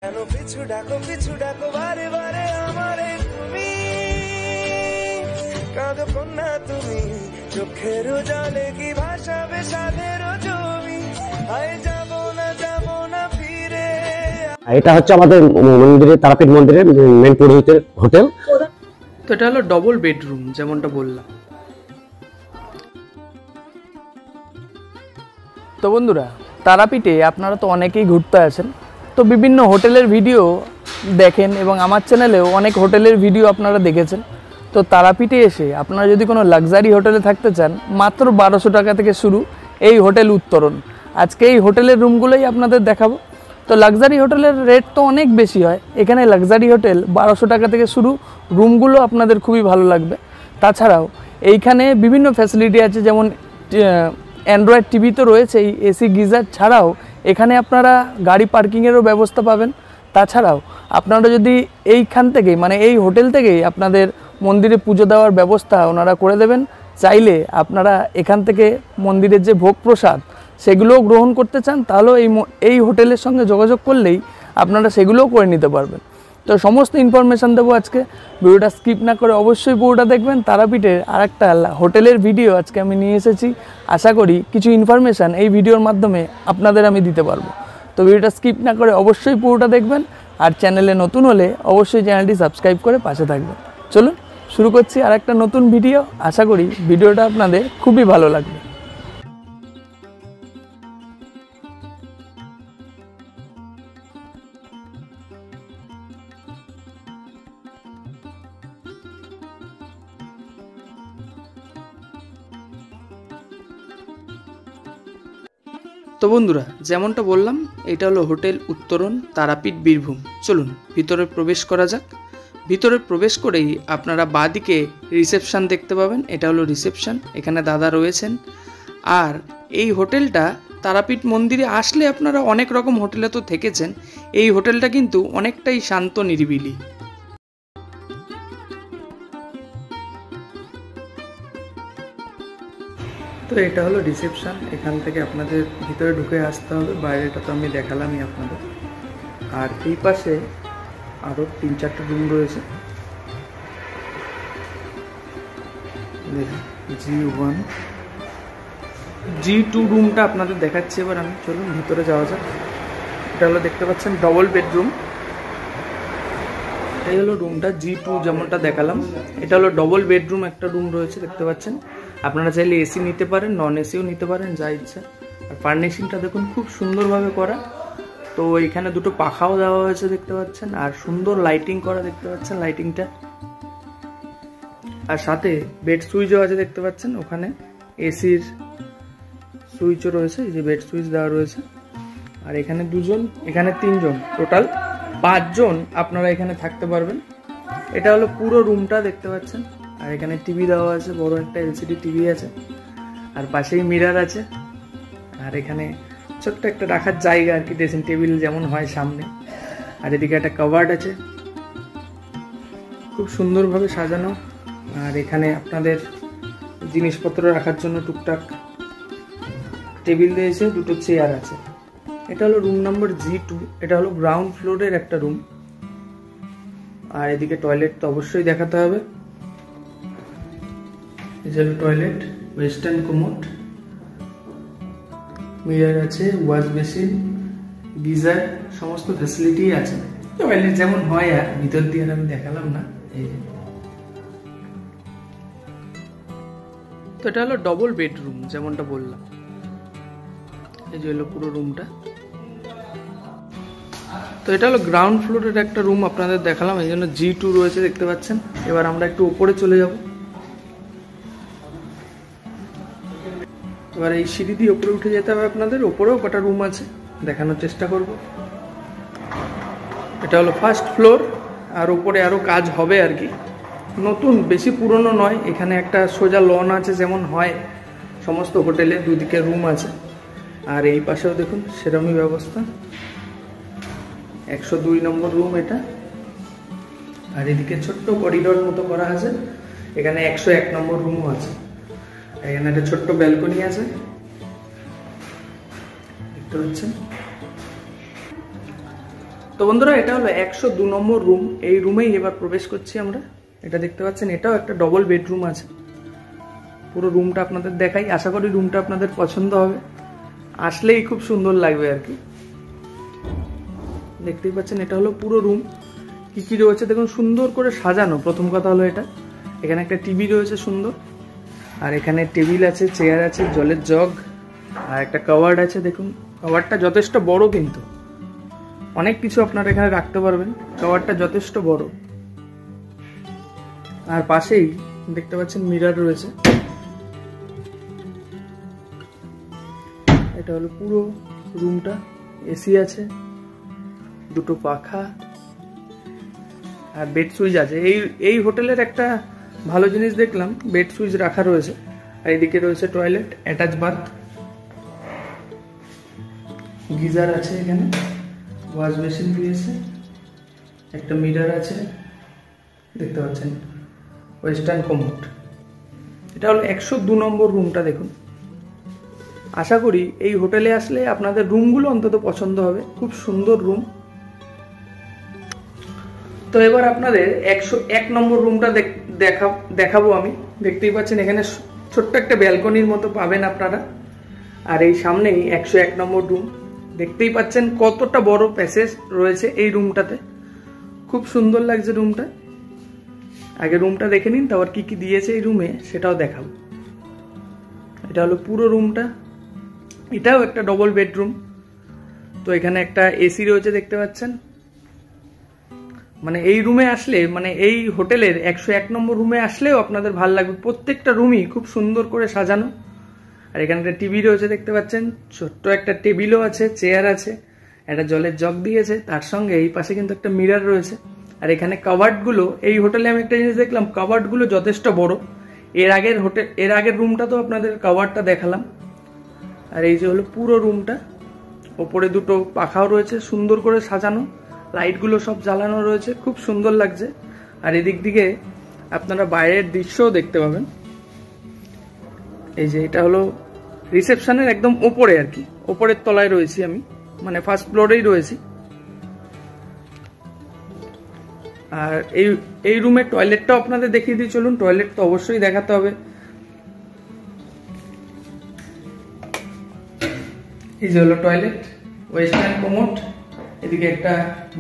পিছু ডাকো বারে বারে আমারে তুমি, কাঁদো কন্যা তুমি, চোখের জলে কি ভাসাবে সাধের জমি, আয় যাব না ফিরে। এটা হচ্ছে আমাদের মন্দিরে, তারাপীঠ মন্দিরের মেন পুরোহিতের হোটেল। তো এটা হলো ডবল বেডরুম যেমনটা বললাম। তো বন্ধুরা, তারাপীঠে আপনারা তো অনেকেই ঘুরতে আসেন, তো বিভিন্ন হোটেলের ভিডিও দেখেন এবং আমার চ্যানেলেও অনেক হোটেলের ভিডিও আপনারা দেখেছেন। তো তারাপীঠে এসে আপনারা যদি কোনো লাক্সারি হোটেলে থাকতে চান, মাত্র 1200 টাকা থেকে শুরু এই হোটেল উত্তরণ। আজকে এই হোটেলের রুমগুলোই আপনাদের দেখাবো। তো লাক্সারি হোটেলের রেট তো অনেক বেশি হয়, এখানে লাক্সারি হোটেল 1200 টাকা থেকে শুরু, রুমগুলো আপনাদের খুবই ভালো লাগবে। তাছাড়াও এইখানে বিভিন্ন ফ্যাসিলিটি আছে, যেমন অ্যান্ড্রয়েড টিভি তো রয়েছেই, এসি গিজার ছাড়াও এখানে আপনারা গাড়ি পার্কিংয়েরও ব্যবস্থা পাবেন। তাছাড়াও আপনারা যদি এইখান থেকেই মানে এই হোটেল থেকেই আপনাদের মন্দিরে পুজো দেওয়ার ব্যবস্থা ওনারা করে দেবেন। চাইলে আপনারা এখান থেকে মন্দিরের যে ভোগ প্রসাদ সেগুলোও গ্রহণ করতে চান, তাহলেও এই হোটেলের সঙ্গে যোগাযোগ করলেই আপনারা সেগুলোও করে নিতে পারবেন। তো সমস্ত ইনফরমেশান দেবো আজকে, ভিডিওটা স্কিপ না করে অবশ্যই পুরোটা দেখবেন। তারাপীঠের আরেকটা হোটেলের ভিডিও আজকে আমি নিয়ে এসেছি, আশা করি কিছু ইনফরমেশান এই ভিডিওর মাধ্যমে আপনাদের আমি দিতে পারবো। তো ভিডিওটা স্কিপ না করে অবশ্যই পুরোটা দেখবেন, আর চ্যানেলে নতুন হলে অবশ্যই চ্যানেলটি সাবস্ক্রাইব করে পাশে থাকবেন। চলুন শুরু করছি আরেকটা নতুন ভিডিও, আশা করি ভিডিওটা আপনাদের খুবই ভালো লাগবে। তো বন্ধুরা, যেমনটা বললাম, এটা হলো হোটেল উত্তরণ, তারাপীঠ, বীরভূম। চলুন ভিতরে প্রবেশ করা যাক। ভিতরে প্রবেশ করেই আপনারা বাঁদিকে রিসেপশন দেখতে পাবেন, এটা হলো রিসেপশন, এখানে দাদা রয়েছেন। আর এই হোটেলটা তারাপীঠ মন্দিরে আসলে আপনারা অনেক রকম হোটেলে তো থেকেছেন, এই হোটেলটা কিন্তু অনেকটাই শান্ত নিরিবিলি। তো এটা হলো রিসেপশন, এখান থেকে আপনাদের ভিতরে ঢুকে আসতে হবে, বাইরেটা তো আমি দেখালামই আপনাদের। আর এই পাশে আরও 3-4টা রুম রয়েছে, দেখুন G1 G2 রুমটা আপনাদের দেখাচ্ছি এবার আমি। চলুন ভিতরে যাওয়া যাক। এটা হলো দেখতে পাচ্ছেন ডবল বেডরুম, এই হলো রুমটা G2 যেমনটা দেখালাম। এটা হলো ডবল বেডরুম, একটা রুম রয়েছে দেখতে পাচ্ছেন। আপনারা চাইলে এসি নিতে পারেন, নন এসিও নিতে পারেন, যা ইচ্ছা। আর ফার্নিশিংটা দেখুন খুব সুন্দরভাবে করা। তো এখানে দুটো পাখাও দেওয়া হয়েছে দেখতে পাচ্ছেন, আর সুন্দর লাইটিং করা দেখতে পাচ্ছেন লাইটিংটা। আর সাথে বেড সুইচও আছে দেখতে পাচ্ছেন, ওখানে এসির সুইচও রয়েছে, এই যে বেড সুইচ দেওয়া রয়েছে। আর এখানে 2জন, এখানে 3জন, টোটাল 5 জন আপনারা এখানে থাকতে পারবেন। এটা হলো পুরো রুমটা দেখতে পাচ্ছেন। আর এখানে টিভি দেওয়া আছে, বড় একটা এলসিডি টিভি আছে, আর পাশেই মিরর আছে। আর এখানে ছোট্ট একটা রাখার জায়গা আর কি, ড্রেসিং টেবিল যেমন হয় সামনে। আর এদিকে একটা কাভার্ড আছে, খুব সুন্দরভাবে সাজানো। আর এখানে আপনাদের জিনিসপত্র রাখার জন্য টুকটাক টেবিল রয়েছে, 2টো চেয়ার আছে। এটা হলো রুম নম্বর G2, এটা হলো গ্রাউন্ড ফ্লোরের একটা রুম। আর এদিকে টয়লেট তো অবশ্যই দেখাতে হবে, এই যে টয়লেট, ওয়েস্টার্ন কোমোড, মিরর আছে, ওয়াশ বেসিন, গিজার, সমস্ত ফ্যাসিলিটি আছে। টয়লেট যেমন হয়, আর ভিতর দিয়ে আমি দেখালাম না। এই যে তো এটা হলো ডবল বেডরুম যেমনটা বললাম, এই যে হলো পুরো রুমটা। তো এটা হলো গ্রাউন্ড ফ্লোরের একটা রুম আপনাদের দেখালাম, এই জন্য G2 রয়েছে দেখতে পাচ্ছেন। এবার আমরা একটু উপরে চলে যাব। এবার এই সিঁড়ি দিয়ে উপরে উঠে যেতে হবে আপনাদের, উপরেও কটা রুম আছে, দেখানোর চেষ্টা করব। এটা হলো ফার্স্ট ফ্লোর, আর উপরে আরও কাজ হবে আর কি, নতুন, বেশি পুরনো নয়। এখানে একটা সোজা লন আছে যেমন হয় সমস্ত হোটেলে, দুদিকে রুম আছে। আর এই পাশেও দেখুন সেরকমই ব্যবস্থা, 102 নম্বর রুম এটা। আর এদিকে ছোট্ট করিডোর মতো করা আছে, এখানে 101 নম্বর রুমও আছে। এখানে একটা ছোট্ট ব্যালকনি আছে দেখতে পাচ্ছেন। তো বন্ধুরা এটা হলো 102 নম্বর রুম। এই রুমেই এবার প্রবেশ করছি আমরা। এটা দেখতে পাচ্ছেন, এটাও একটা ডবল বেডরুম আছে। পুরো রুমটা আপনাদের দেখাই, আশা করি রুমটা আপনাদের পছন্দ হবে, আসলেই খুব সুন্দর লাগবে আর কি। দেখতেই পাচ্ছেন এটা হলো পুরো রুম। কি কি রয়েছে দেখুন, সুন্দর করে সাজানো। প্রথম কথা হলো এটা, এখানে একটা টিভি রয়েছে সুন্দর, আর এখানে টেবিল আছে, চেয়ার আছে, জলের জগ, আর একটা কাভার্ড আছে। দেখুন কাভার্ডটা যথেষ্ট বড়, কিন্তু অনেক কিছু আপনারা এখানে রাখতে পারবেন। কাভার্ডটা যথেষ্ট বড়। আর পাশেই দেখতে পাচ্ছেন মিরর রয়েছে। এটা হলো পুরো রুমটা। এসি আছে, দুটো পাখা, আর বেড সুইচ আছে। এই হোটেলের একটা ভালো জিনিস দেখলাম, বেড সুইচ রাখা রয়েছে। আর এদিকে রয়েছে টয়লেট, অ্যাটাচ বাথ, গিজার আছে, এখানে ওয়াশ বেসিন দিয়েছে, একটা মিরর আছে দেখতে পাচ্ছেন, ওয়েস্টার্ন কমোড। এটা হলো 102 নম্বর রুমটা। দেখুন, আশা করি এই হোটেলে আসলে আপনাদের রুমগুলো অন্তত পছন্দ হবে। খুব সুন্দর রুম। তো এবার আপনাদের 101 নম্বর রুমটা দেখাবো আমি। দেখতেই পাচ্ছেন এখানে ছোট্ট একটা ব্যালকনির মতো পাবেন আপনারা। আর এই সামনেই 101 নম্বর রুম। দেখতেই পাচ্ছেন কতটা বড় প্যাসেজ রয়েছে এই রুমটাতে। খুব সুন্দর লাগছে রুমটা। আগে রুমটা দেখে নিন, তারপর কি কি দিয়েছে এই রুমে সেটাও দেখাবো। এটা হলো পুরো রুমটা। এটাও একটা ডবল বেডরুম। তো এখানে একটা এসি রয়েছে দেখতে পাচ্ছেন। মানে এই রুমে আসলে, মানে এই হোটেলের 101 নম্বর রুমে আসলেও আপনাদের ভালো লাগবে। প্রত্যেকটা রুমই খুব সুন্দর করে সাজানো। আর এখানে একটা টিভি রয়েছে দেখতে পাচ্ছেন, ছোট্ট একটা টেবিলও আছে, চেয়ার আছে, একটা জলের জগ দিয়েছে। তার সঙ্গে এই পাশে কিন্তু একটা মিরর রয়েছে। আর এখানে কাভার্ডগুলো, এই হোটেলে আমি একটা জিনিস দেখলাম, কাভার্ডগুলো যথেষ্ট বড়। এর আগের রুমটা তো আপনাদের কাভার্ডটা দেখালাম। আর এই যে হলো পুরো রুমটা। ওপরে দুটো পাখাও রয়েছে, সুন্দর করে সাজানো, লাইটগুলো সব জ্বালানো রয়েছে, খুব সুন্দর লাগছে। আর এদিক দিকে আপনারা বাইরের দৃশ্যও দেখতে পাবেন। এই যে এটা হলো রিসেপশনের একদম ওপরে আর কি, ওপরের তলায় রয়েছি আমি, মানে ফার্স্ট ফ্লোরেই রয়েছি। আর এই রুমের টয়লেটটাও আপনাদের দেখিয়ে দিই, চলুন। টয়লেট তো অবশ্যই দেখাতে হবে। এই যে হলো টয়লেট, ওয়েস্টার্ন কমোড, এদিকে একটা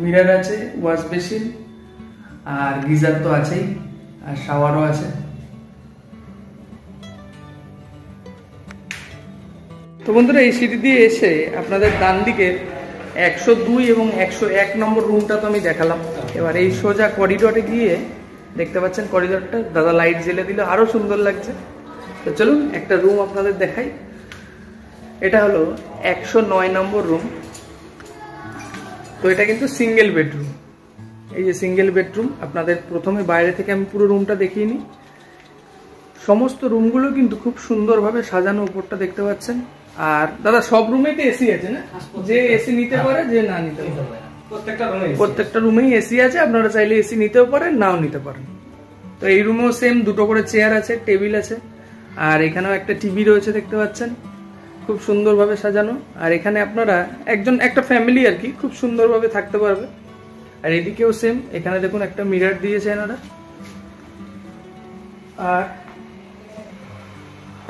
মিরর আছে, ওয়াশ বেসিন, আর গিজার তো আছেই, আর শাওয়ারও আছে। তো বন্ধুরা এই সিঁড়ি দিয়ে এসে আপনাদের ডান দিকে 102 এবং 101 নম্বর রুমটা তো আমি দেখালাম। এবার এই সোজা করিডোরে গিয়ে দেখতে পাচ্ছেন করিডোরটা, দাদা লাইট জ্বেলে দিল, আরো সুন্দর লাগছে। তো চলুন একটা রুম আপনাদের দেখাই। এটা হলো 109 নম্বর রুম। তো এটা কিন্তু সিঙ্গেল বেডরুম। এই যে সিঙ্গেল বেডরুম। আপনাদের প্রথমে বাইরে থেকে আমি পুরো রুমটা দেখিয়ে নিই। সমস্ত রুমগুলো কিন্তু খুব সুন্দরভাবে সাজানো, উপরটা দেখতে পাচ্ছেন। আর দাদা সব রুমেই তো এসি আছে না? যে এসি নিতে পারে, যে না নিতে পারে, প্রত্যেকটা রুমেই এসি আছে। আপনারা চাইলে এসি নিতেও পারেন, নাও নিতে পারেন। তো এই রুমেও সেম, দুটো করে চেয়ার আছে, টেবিল আছে, আর এখানেও একটা টিভি রয়েছে দেখতে পাচ্ছেন, খুব সুন্দরভাবে সাজানো। আর এখানে আপনারা একটা ফ্যামিলি আর কি খুব সুন্দরভাবে থাকতে পারবে। আর এদিকেও সেম, এখানে দেখুন একটা মিরর দিয়েছে এনারা।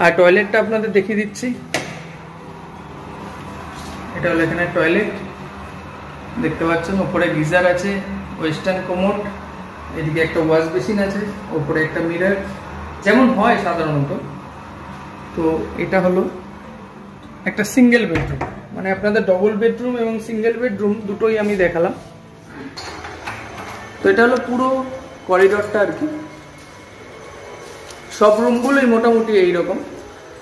আর টয়লেটটা আপনাদের দেখিয়ে দিচ্ছি। এটা হলো এখানে টয়লেট দেখতে পাচ্ছেন। ওপরে গিজার আছে, ওয়েস্টার্ন কমোড, এদিকে একটা ওয়াশ বেসিন আছে, ওপরে একটা মিরর, যেমন হয় সাধারণত। তো এটা হলো একটা সিঙ্গেল বেডরুম। মানে আপনাদের ডবল বেডরুম এবং সিঙ্গেল বেডরুম দুটোই আমি দেখালাম। তো এটা হলো পুরো করিডোরটা আর কি। সব রুমগুলোই মোটামুটি এইরকম।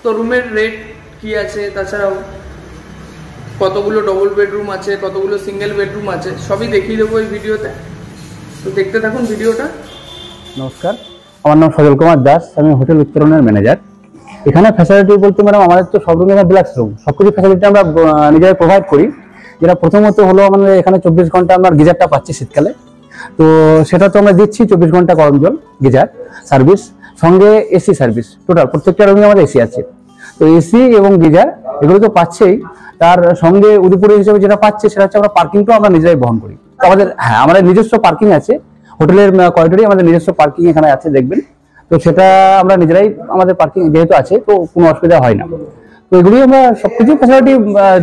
তো রুমের রেট কি আছে, তাছাড়াও কতগুলো ডবল বেডরুম আছে, কতগুলো সিঙ্গেল বেডরুম আছে, সবই দেখিয়ে দেবো এই ভিডিওতে। তো দেখতে থাকুন ভিডিওটা। নমস্কার, আমার নাম সজল কুমার দাস, আমি হোটেল উত্তরণের ম্যানেজার। এখানে ফ্যাসিলিটি বলতে ম্যাডাম আমাদের তো সব রুমে ডিলাক্স রুম, সবকিছু ফ্যাসিলিটি আমরা নিজেরাই প্রোভাইড করি। যেটা প্রথমত হলো আমাদের এখানে 24 ঘন্টা আমরা গিজারটা পাচ্ছি শীতকালে। তো সেটা তো আমরা দিচ্ছি 24 ঘন্টা গরম জল গিজার সার্ভিস, সঙ্গে এসি সার্ভিস। টোটাল প্রত্যেকটা রুমে আমাদের এসি আছে। তো এসি এবং গিজার এগুলো তো পাচ্ছেই, তার সঙ্গে উদয়পুরের হিসেবে যেটা পাচ্ছে সেটা হচ্ছে আমরা পার্কিংটাও আমরা নিজেরাই বহন করি। আমাদের হ্যাঁ আমাদের নিজস্ব পার্কিং আছে, হোটেলের করিডোরে আমাদের নিজস্ব পার্কিং এখানে আছে দেখবেন। তো সেটা আমরা নিজেরাই আমাদের পার্কিং যেহেতু আছে তো কোনো অসুবিধা হয় না। তো এগুলি আমরা সবকিছু ফ্যাসিলিটি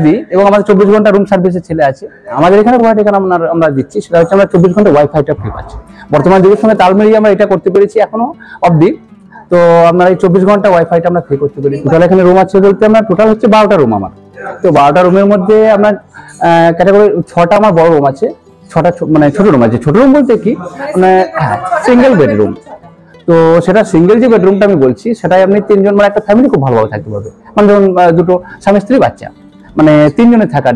দিই এবং আমাদের 24 ঘন্টা রুম সার্ভিসের ছেলে আছে। আমাদের এখানে প্রোভাইড এখানে আমরা দিচ্ছি, সেটা হচ্ছে আমরা 24 ঘন্টা ওয়াইফাইটা ফ্রি পাচ্ছি। বর্তমান যুগের সঙ্গে তাল মিলিয়ে আমরা এটা করতে পেরেছি এখনো অবধি। তো আমরা এই 24 ঘন্টা ওয়াইফাইটা আমরা ফ্রি করতে পেরেছি। টোটাল এখানে রুম আছে বলতে আমরা টোটাল হচ্ছে 12টা রুম আমার। তো 12টা রুমের মধ্যে আপনার ক্যাটাগরি 6টা আমার বড় রুম আছে, 6টা মানে ছোট রুম আছে। ছোট রুম বলতে কি মানে সিঙ্গেল বেডরুম। তো সেটা সিঙ্গেল যে বেডরুমটা আমি বলছি সেটাই আপনি 3 জন মানে একটা ফ্যামিলি খুব ভালোভাবে থাকতে পারবে। মানে ধরুন দুটো স্বামী স্ত্রী বাচ্চা মানে 3 জনের থাকার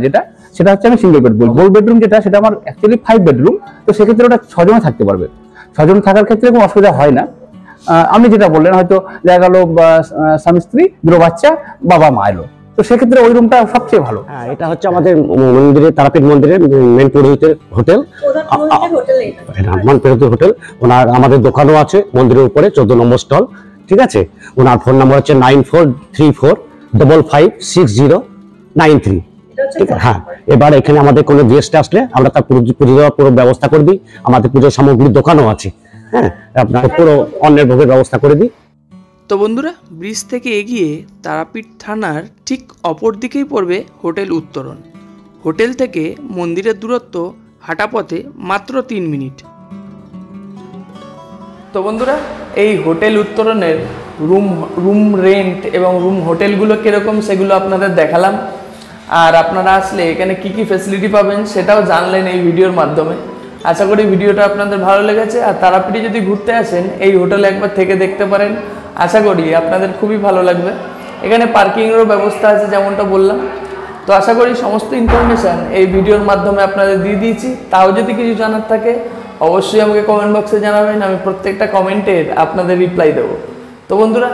সেটা হচ্ছে আমি সিঙ্গেল বেড বলবো। গোল বেডরুম যেটা সেটা আমার অ্যাকচুয়ালি 5 বেডরুম। তো সেক্ষেত্রে ওটা 6 জন থাকতে পারবে। 6 জন থাকার ক্ষেত্রে কোনো অসুবিধা হয় না। আপনি যেটা বললেন হয়তো দেখা গেল স্বামী স্ত্রী, দুটো বাচ্চা, বাবা মা এলো, তো সেক্ষেত্রে ওই রুমটা সবচেয়ে ভালো। হ্যাঁ, এটা হচ্ছে আমাদের মন্দিরের তারাপীঠ মন্দিরের মেন পুরোহিতের হোটেল, পুরোহিতের হোটেল। ওনার আমাদের দোকানও আছে মন্দিরের উপরে 14 নম্বর স্টল। ঠিক আছে, ওনার ফোন নাম্বার হচ্ছে 9434556093। ঠিক আছে, হ্যাঁ। এবার এখানে আমাদের কোনো গেস্ট আসলে আমরা তার পুজো দেওয়ার পুরো ব্যবস্থা করে দিই। আমাদের পুজোর সামগ্রীর দোকানও আছে, হ্যাঁ, আপনার পুরো অন্যের ভোগের ব্যবস্থা করে দিই। তো বন্ধুরা, ব্রিজ থেকে এগিয়ে তারাপীঠ থানার ঠিক অপর দিকেই পড়বে হোটেল উত্তরণ। হোটেল থেকে মন্দিরের দূরত্ব হাঁটা পথে মাত্র 3 মিনিট। তো বন্ধুরা, এই হোটেল উত্তরণের রুম রেন্ট এবং রুম হোটেলগুলো কীরকম সেগুলো আপনাদের দেখালাম। আর আপনারা আসলে এখানে কি কি ফ্যাসিলিটি পাবেন সেটাও জানলেন এই ভিডিওর মাধ্যমে। আশা করি ভিডিওটা আপনাদের ভালো লেগেছে। আর তারাপীঠে যদি ঘুরতে আসেন এই হোটেলে একবার থেকে দেখতে পারেন, আশা করি আপনাদের খুবই ভালো লাগবে। এখানে পার্কিংয়েরও ব্যবস্থা আছে যেমনটা বললাম। তো আশা করি সমস্ত ইনফরমেশান এই ভিডিওর মাধ্যমে আপনাদের দিয়ে দিয়েছি। তাও যদি কিছু জানার থাকে অবশ্যই আমাকে কমেন্ট বক্সে জানাবেন, আমি প্রত্যেকটা কমেন্টের আপনাদের রিপ্লাই দেবো। তো বন্ধুরা,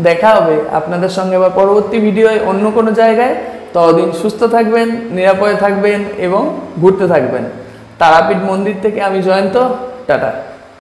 দেখা হবে আপনাদের সঙ্গে আবার পরবর্তী ভিডিওয় অন্য কোনো জায়গায়। ততদিন সুস্থ থাকবেন, নিরাপদে থাকবেন এবং ঘুরতে থাকবেন। তারাপীঠ মন্দির থেকে আমি জয়ন্ত, টাটা।